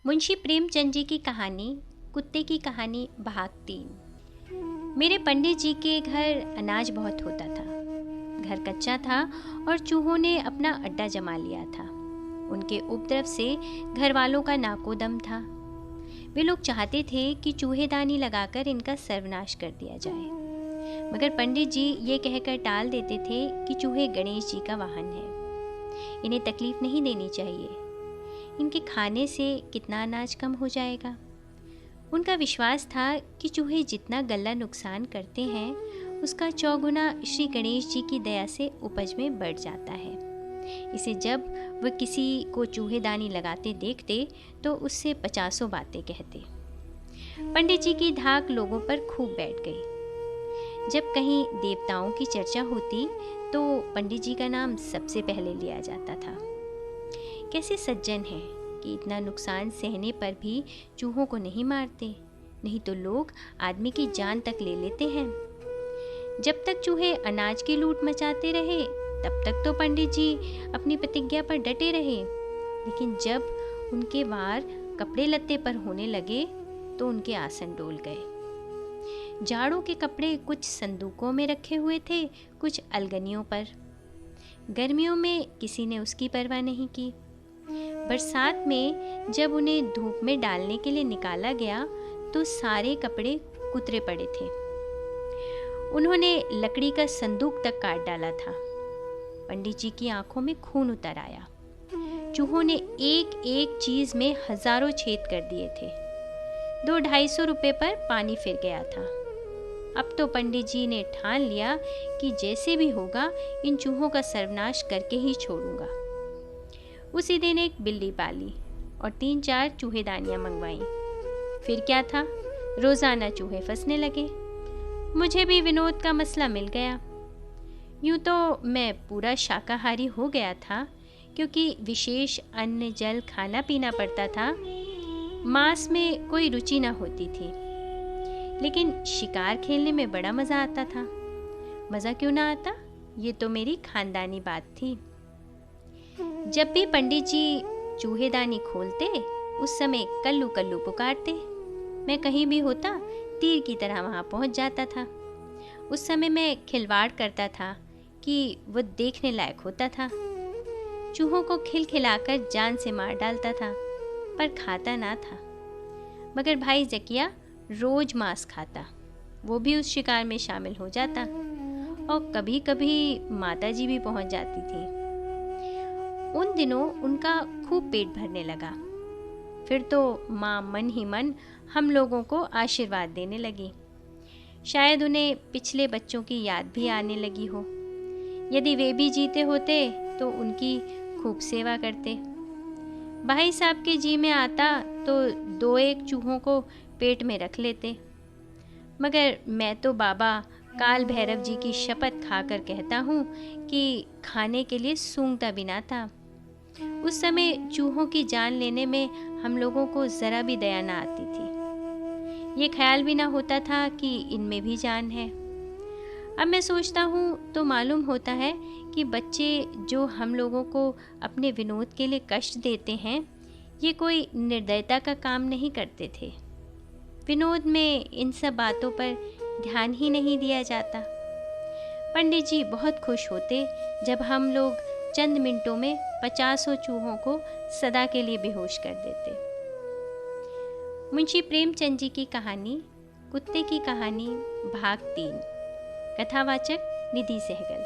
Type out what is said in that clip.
मुंशी प्रेमचंद जी की कहानी कुत्ते की कहानी भाग 3। मेरे पंडित जी के घर अनाज बहुत होता था। घर कच्चा था और चूहों ने अपना अड्डा जमा लिया था। उनके उपद्रव से घर वालों का नाकोदम था। वे लोग चाहते थे कि चूहेदानी लगाकर इनका सर्वनाश कर दिया जाए, मगर पंडित जी ये कहकर टाल देते थे कि चूहे गणेश जी का वाहन है, इन्हें तकलीफ नहीं देनी चाहिए, इनके खाने से कितना अनाज कम हो जाएगा। उनका विश्वास था कि चूहे जितना गल्ला नुकसान करते हैं उसका चौगुना श्री गणेश जी की दया से उपज में बढ़ जाता है। इसे जब वह किसी को चूहेदानी लगाते देखते तो उससे 50 बातें कहते। पंडित जी की धाक लोगों पर खूब बैठ गई। जब कहीं देवताओं की चर्चा होती तो पंडित जी का नाम सबसे पहले लिया जाता था। कैसे सज्जन हैं कि इतना नुकसान सहने पर भी चूहों को नहीं मारते, नहीं तो लोग आदमी की जान तक ले लेते हैं। जब तक चूहे अनाज की लूट मचाते रहे तब तक तो पंडित जी अपनी प्रतिज्ञा पर डटे रहे, लेकिन जब उनके वार कपड़े लत्ते पर होने लगे तो उनके आसन डोल गए। जाड़ों के कपड़े कुछ संदूकों में रखे हुए थे, कुछ अलगनियों पर। गर्मियों में किसी ने उसकी परवाह नहीं की। बरसात में जब उन्हें धूप में डालने के लिए निकाला गया तो सारे कपड़े कुतरे पड़े थे। उन्होंने लकड़ी का संदूक तक काट डाला था। पंडित जी की आंखों में खून उतर आया। चूहों ने एक एक चीज में हजारों छेद कर दिए थे। 200-250 रुपए पर पानी फिर गया था। अब तो पंडित जी ने ठान लिया कि जैसे भी होगा इन चूहों का सर्वनाश करके ही छोड़ूंगा। उसी दिन एक बिल्ली पाली और 3-4 चूहेदानियां मंगवाई। फिर क्या था, रोजाना चूहे फंसने लगे। मुझे भी विनोद का मसला मिल गया। यूं तो मैं पूरा शाकाहारी हो गया था, क्योंकि विशेष अन्न जल खाना पीना पड़ता था। मांस में कोई रुचि न होती थी, लेकिन शिकार खेलने में बड़ा मज़ा आता था। मज़ा क्यों ना आता, ये तो मेरी खानदानी बात थी। जब भी पंडित जी चूहेदानी खोलते उस समय कल्लू कल्लू पुकारते। मैं कहीं भी होता तीर की तरह वहाँ पहुँच जाता था। उस समय मैं खिलवाड़ करता था कि वो देखने लायक होता था। चूहों को खिलखिलाकर जान से मार डालता था, पर खाता ना था। मगर भाई जकिया रोज मांस खाता, वो भी उस शिकार में शामिल हो जाता और कभी कभी माता जी भी पहुँच जाती थी। उन दिनों उनका खूब पेट भरने लगा। फिर तो माँ मन ही मन हम लोगों को आशीर्वाद देने लगी। शायद उन्हें पिछले बच्चों की याद भी आने लगी हो। यदि वे भी जीते होते तो उनकी खूब सेवा करते। भाई साहब के जी में आता तो 2-1 चूहों को पेट में रख लेते। मगर मैं तो बाबा काल भैरव जी की शपथ खाकर कहता हूँ कि खाने के लिए सूंघता भी ना था। उस समय चूहों की जान लेने में हम लोगों को ज़रा भी दया ना आती थी। ये ख्याल भी ना होता था कि इनमें भी जान है। अब मैं सोचता हूँ तो मालूम होता है कि बच्चे जो हम लोगों को अपने विनोद के लिए कष्ट देते हैं, ये कोई निर्दयता का काम नहीं करते थे। विनोद में इन सब बातों पर ध्यान ही नहीं दिया जाता। पंडित जी बहुत खुश होते जब हम लोग चंद मिनटों में 50 चूहों को सदा के लिए बेहोश कर देते। मुंशी प्रेमचंद जी की कहानी कुत्ते की कहानी भाग 3। कथावाचक निधि सहगल।